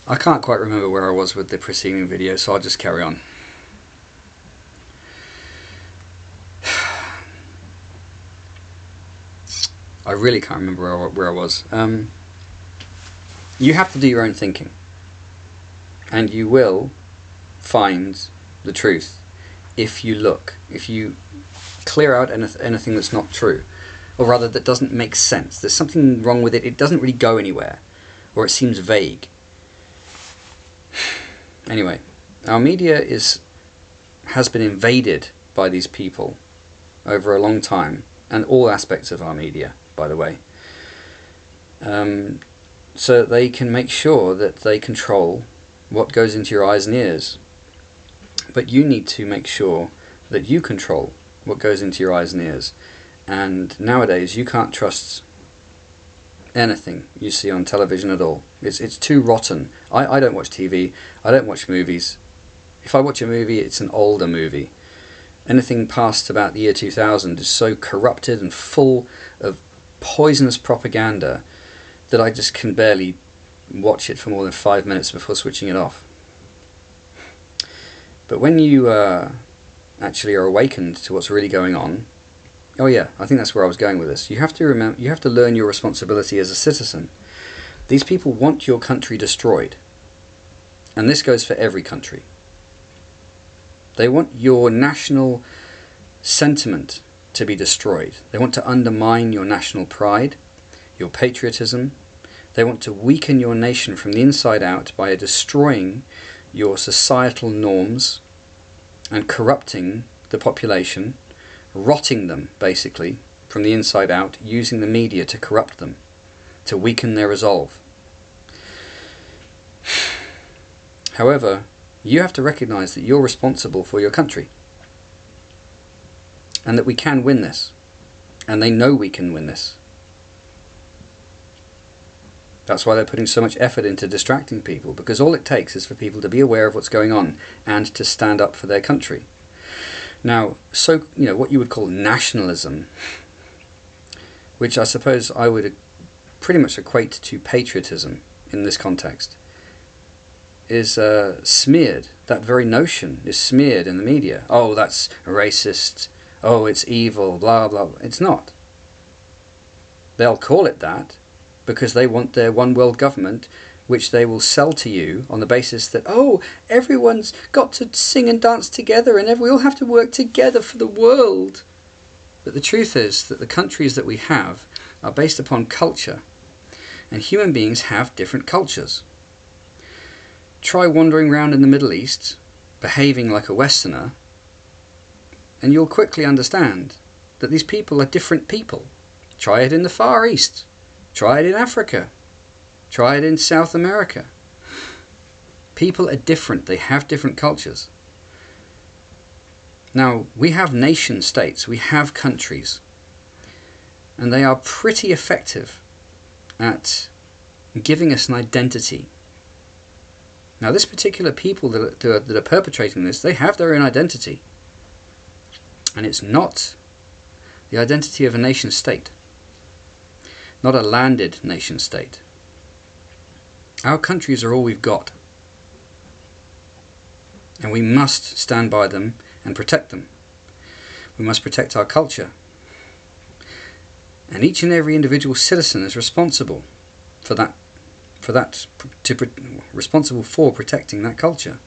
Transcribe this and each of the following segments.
I can't quite remember where I was with the preceding video, so I'll just carry on. I really can't remember where I was. You have to do your own thinking, and you will find the truth if you look, if you clear out anything that's not true, or rather that doesn't make sense. There's something wrong with it. It doesn't really go anywhere, or it seems vague. Anyway, our media has been invaded by these people over a long time, and all aspects of our media, by the way, so that they can make sure that they control what goes into your eyes and ears. But you need to make sure that you control what goes into your eyes and ears. And nowadays you can't trust anything you see on television at all. It's too rotten. I don't watch TV. I don't watch movies. If I watch a movie, it's an older movie. Anything past about the year 2000 is so corrupted and full of poisonous propaganda that I just can barely watch it for more than 5 minutes before switching it off. But when you actually are awakened to what's really going on, oh yeah, I think that's where I was going with this. You have to remember, you have to learn your responsibility as a citizen. These people want your country destroyed, and this goes for every country. They want your national sentiment to be destroyed. They want to undermine your national pride, your patriotism. They want to weaken your nation from the inside out by destroying your societal norms and corrupting the population, rotting them basically from the inside out, using the media to corrupt them, to weaken their resolve. However, you have to recognize that you're responsible for your country, and that we can win this, and they know we can win this. That's why they're putting so much effort into distracting people, because all it takes is for people to be aware of what's going on and to stand up for their country. Now, so, what you would call nationalism, which I suppose I would pretty much equate to patriotism in this context, is smeared. That very notion is smeared in the media. Oh, that's racist. Oh, it's evil, blah, blah, blah. It's not. They'll call it that because they want their one world government, which they will sell to you on the basis that, oh, everyone's got to sing and dance together and we all have to work together for the world. But the truth is that the countries that we have are based upon culture, and human beings have different cultures. Try wandering around in the Middle East, behaving like a Westerner, and you'll quickly understand that these people are different people. Try it in the Far East. Try it in Africa. Try it in South America. People are different. They have different cultures. Now, we have nation states. We have countries. And they are pretty effective at giving us an identity. Now, this particular people that are perpetrating this, they have their own identity. And it's not the identity of a nation state. Not a landed nation state. Our countries are all we've got. And we must stand by them and protect them. We must protect our culture. And each and every individual citizen is responsible for responsible for protecting that culture.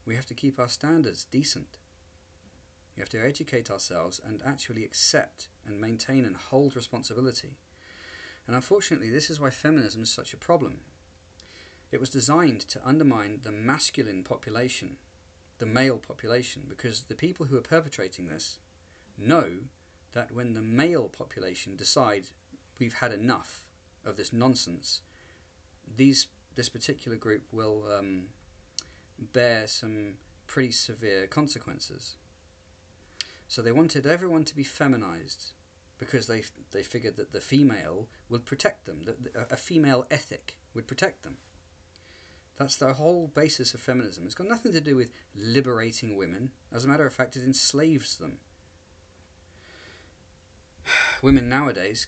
We have to keep our standards decent. We have to educate ourselves and actually accept and maintain and hold responsibility. And unfortunately, this is why feminism is such a problem. It was designed to undermine the masculine population, the male population, because the people who are perpetrating this know that when the male population decide we've had enough of this nonsense, this particular group will bear some pretty severe consequences. So they wanted everyone to be feminized, because they figured that the female would protect them, that a female ethic would protect them. That's the whole basis of feminism. It's got nothing to do with liberating women. As a matter of fact, it enslaves them. Women nowadays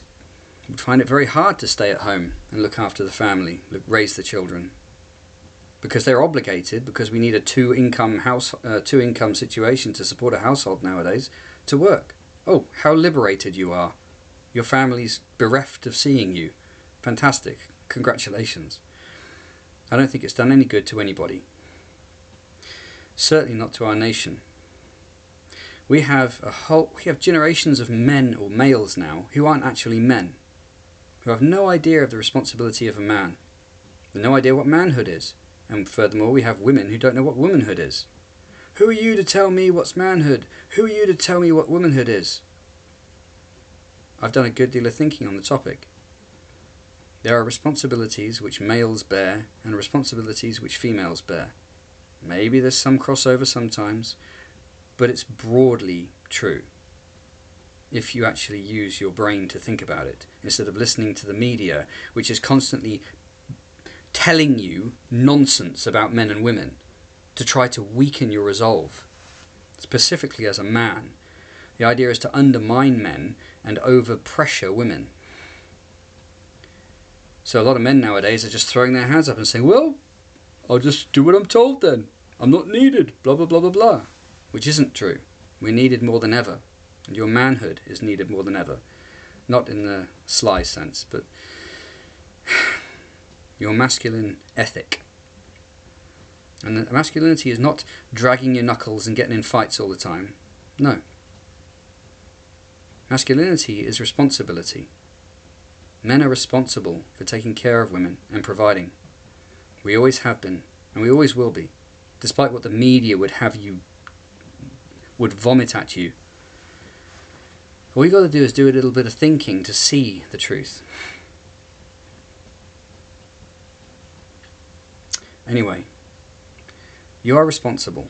would find it very hard to stay at home and look after the family, raise the children. because they're obligated, because we need a two-income situation to support a household nowadays, to work. Oh, how liberated you are. Your family's bereft of seeing you. Fantastic. Congratulations. I don't think it's done any good to anybody. Certainly not to our nation. We have generations of men or males now who aren't actually men, who have no idea of the responsibility of a man, no idea what manhood is. And furthermore, we have women who don't know what womanhood is. Who are you to tell me what's manhood? Who are you to tell me what womanhood is? I've done a good deal of thinking on the topic. There are responsibilities which males bear and responsibilities which females bear. Maybe there's some crossover sometimes, but it's broadly true if you actually use your brain to think about it, instead of listening to the media, which is constantly telling you nonsense about men and women to try to weaken your resolve. Specifically as a man, the idea is to undermine men and overpressure women. So a lot of men nowadays are just throwing their hands up and saying, well, I'll just do what I'm told then. I'm not needed, blah, blah, blah, blah, blah. Which isn't true. We're needed more than ever. And your manhood is needed more than ever. Not in the sly sense, but your masculine ethic. And masculinity is not dragging your knuckles and getting in fights all the time. No. Masculinity is responsibility. Men are responsible for taking care of women and providing. We always have been, and we always will be, despite what the media would vomit at you. All you got to do is do a little bit of thinking to see the truth. Anyway, you are responsible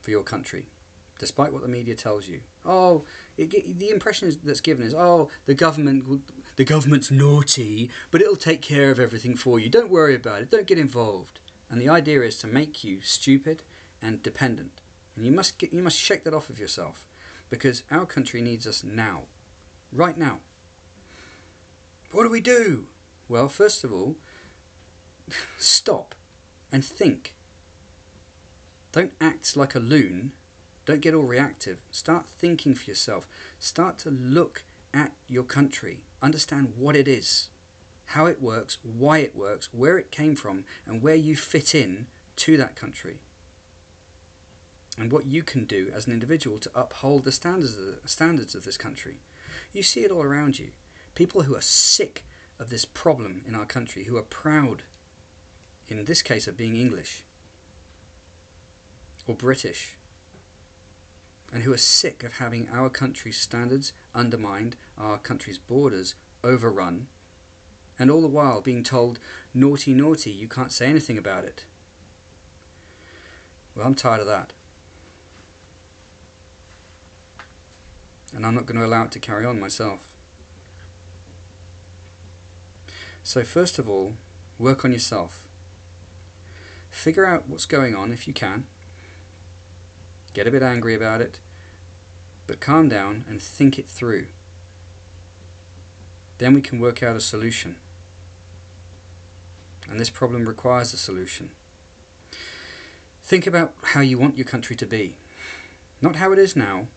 for your country, despite what the media tells you. Oh, the impression that's given is, oh, the government's naughty, but it'll take care of everything for you. Don't worry about it. Don't get involved. And the idea is to make you stupid and dependent. And you must shake that off of yourself, because our country needs us now, right now. What do we do? Well, first of all, stop and think. Don't act like a loon. Don't get all reactive. Start thinking for yourself. Start to look at your country. Understand what it is, how it works, why it works, where it came from, and where you fit in to that country. And what you can do as an individual to uphold the standards of this country. You see it all around you. People who are sick of this problem in our country, who are proud, in this case, of being English or British, and who are sick of having our country's standards undermined, our country's borders overrun, and all the while being told, naughty, naughty, you can't say anything about it. Well, I'm tired of that. And I'm not going to allow it to carry on myself. So first of all, work on yourself. Figure out what's going on if you can. Get a bit angry about it, but calm down and think it through. Then we can work out a solution. And this problem requires a solution. Think about how you want your country to be. Not how it is now.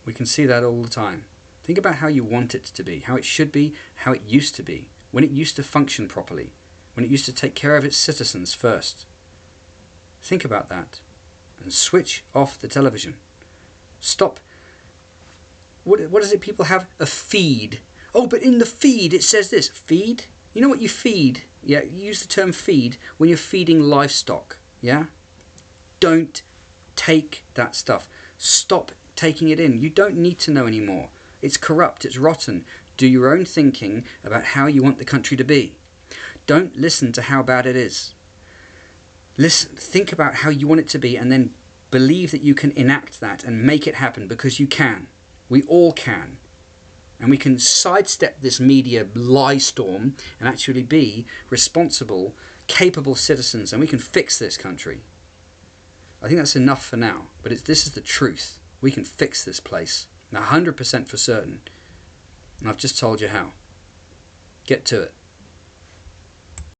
We can see that all the time. Think about how you want it to be, how it should be, how it used to be, when it used to function properly, when it used to take care of its citizens first. Think about that and switch off the television. Stop. What is it people have? A feed. Oh, but in the feed it says this. Feed? You know what you feed? Yeah, you use the term feed when you're feeding livestock. Yeah? Don't take that stuff. Stop taking it in. You don't need to know anymore. It's corrupt. It's rotten. Do your own thinking about how you want the country to be. Don't listen to how bad it is. Listen, think about how you want it to be, and then believe that you can enact that and make it happen, because you can. We all can. And we can sidestep this media lie storm and actually be responsible, capable citizens, and we can fix this country. I think that's enough for now, but this is the truth. We can fix this place. 100% for certain. And I've just told you how. Get to it.